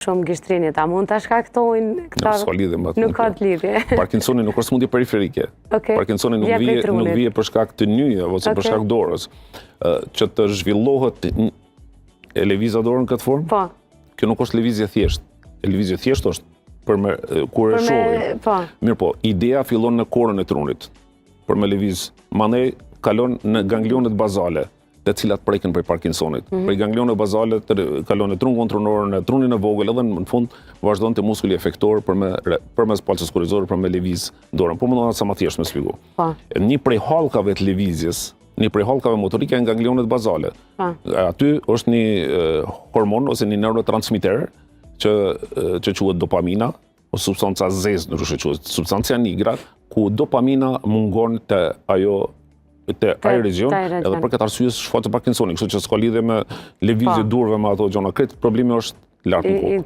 shumë gishtrinit, a mund të shkaktojnë këta... S'ka lidhje me atë. Nuk ka të lidhje. Parkinsoni nuk është smundje periferike. Parkinsoni nuk vije për shkak të nyje ose për shkak dorës. Që të zhvillohet e lëvizja dorën në këtë formë? Po. Kjo nuk është lëvizje thjesht. Lëvizje thjesht është kur e shohim. Mirë po, idea fillon në korën e trunit. Për me lëviz, mandej kalon në ganglionet bazale, të cilat prekin për Parkinsonit. Për ganglionet bazale kalon në trun kontrolor, në trunin e vogël, edhe në fund vazhdon të muskuli efektor përmes palcës kurrizore për me lëviz dorën. Po mundon sa më thjesht me shpjegoj. Një prej hallkave të lëvizjes, një prej hallkave motorike janë ganglionet bazale. Aty është një hormon ose një neurotransmiter që quhet dopamina, ose substanca zezë, ndryshe quhet, substancia nigra, ku dopamina mungon të ai region, edhe për këtë arsye shfaqet Parkinsoni, kështu që s'ka lidhje me lëvizje durve me ato gjëra. Problemi është lart më.